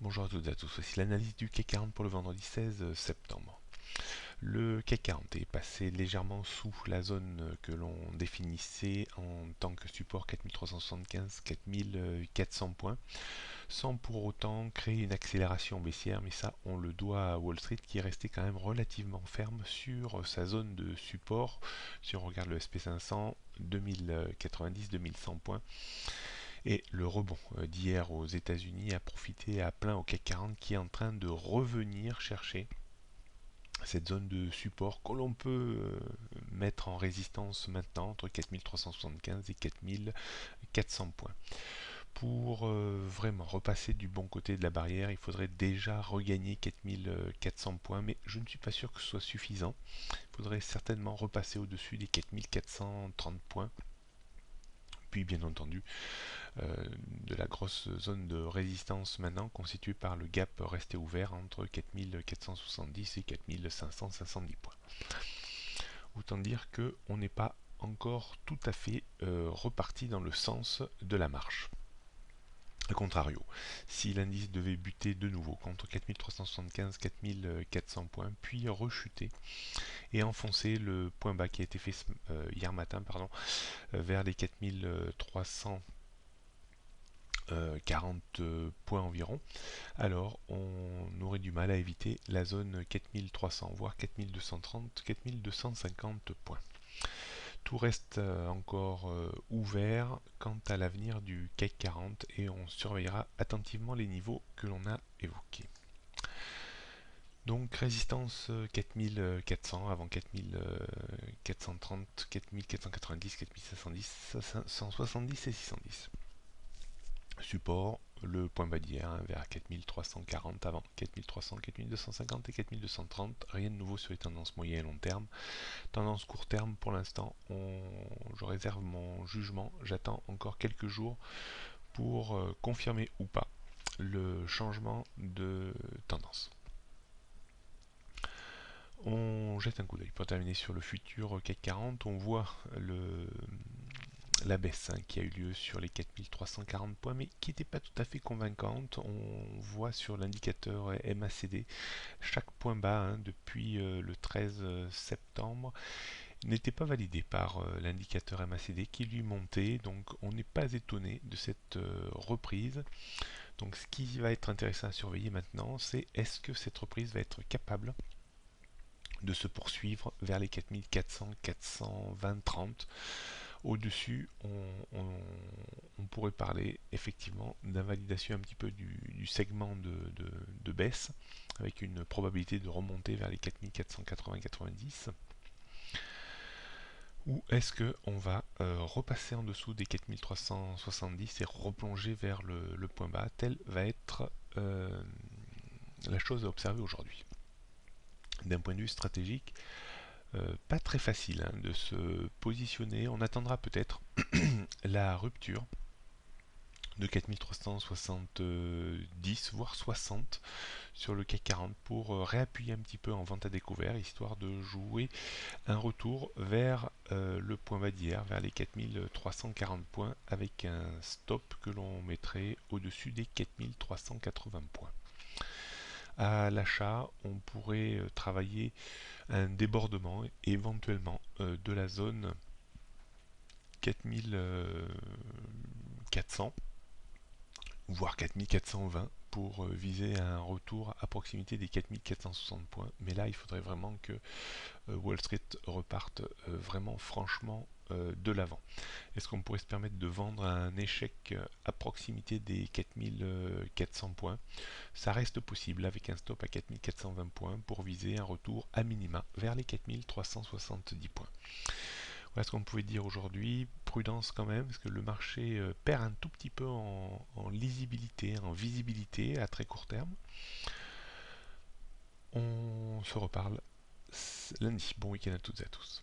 Bonjour à toutes et à tous, voici l'analyse du CAC 40 pour le vendredi 16 septembre. Le CAC 40 est passé légèrement sous la zone que l'on définissait en tant que support 4375-4400 points, sans pour autant créer une accélération baissière, mais ça on le doit à Wall Street qui est resté quand même relativement ferme sur sa zone de support. Si on regarde le SP500, 2090-2100 points. Et le rebond d'hier aux États-Unis a profité à plein au CAC 40 qui est en train de revenir chercher cette zone de support que l'on peut mettre en résistance maintenant entre 4375 et 4400 points. Pour vraiment repasser du bon côté de la barrière, il faudrait déjà regagner 4400 points, mais je ne suis pas sûr que ce soit suffisant. Il faudrait certainement repasser au-dessus des 4430 points. Puis bien entendu, de la grosse zone de résistance maintenant constituée par le gap resté ouvert entre 4470 et 4570 points. Autant dire qu'on n'est pas encore tout à fait reparti dans le sens de la marche. A contrario, si l'indice devait buter de nouveau contre 4375-4400 points, puis rechuter et enfoncer le point bas qui a été fait hier matin vers les 4300 40 points environ, alors on aurait du mal à éviter la zone 4300, voire 4230, 4250 points. Tout reste encore ouvert quant à l'avenir du CAC 40 et on surveillera attentivement les niveaux que l'on a évoqués. Donc résistance 4400 avant 4430, 4490, 4510, 170 et 610. Support, le point bas d'hier vers 4340 avant 4300, 4250 et 4230. Rien de nouveau sur les tendances moyen et long terme. Tendance court terme, pour l'instant, je réserve mon jugement. J'attends encore quelques jours pour confirmer ou pas le changement de tendance. On jette un coup d'œil pour terminer sur le futur CAC 40. On voit la baisse qui a eu lieu sur les 4340 points, mais qui n'était pas tout à fait convaincante. On voit sur l'indicateur MACD chaque point bas depuis le 13 septembre n'était pas validé par l'indicateur MACD qui lui montait, donc on n'est pas étonné de cette reprise. Donc ce qui va être intéressant à surveiller maintenant, c'est est-ce que cette reprise va être capable de se poursuivre vers les 4400, 420, 30. Au-dessus, on pourrait parler effectivement d'invalidation un petit peu du segment de baisse, avec une probabilité de remonter vers les 4480-90. Ou est-ce qu'on va repasser en dessous des 4370 et replonger vers le point bas? Telle va être la chose à observer aujourd'hui. D'un point de vue stratégique, pas très facile de se positionner. On attendra peut-être la rupture de 4370 voire 60 sur le CAC 40 pour réappuyer un petit peu en vente à découvert, histoire de jouer un retour vers le point bas d'hier, vers les 4340 points, avec un stop que l'on mettrait au-dessus des 4380 points. À l'achat, on pourrait travailler un débordement éventuellement de la zone 4400 voire 4420 pour viser un retour à proximité des 4460 points. Mais là, il faudrait vraiment que Wall Street reparte vraiment franchement de l'avant. Est-ce qu'on pourrait se permettre de vendre un échec à proximité des 4400 points? Ça reste possible avec un stop à 4420 points pour viser un retour à minima vers les 4370 points. Voilà ce qu'on pouvait dire aujourd'hui. Prudence quand même, parce que le marché perd un tout petit peu en lisibilité, en visibilité à très court terme. On se reparle lundi. Bon week-end à toutes et à tous.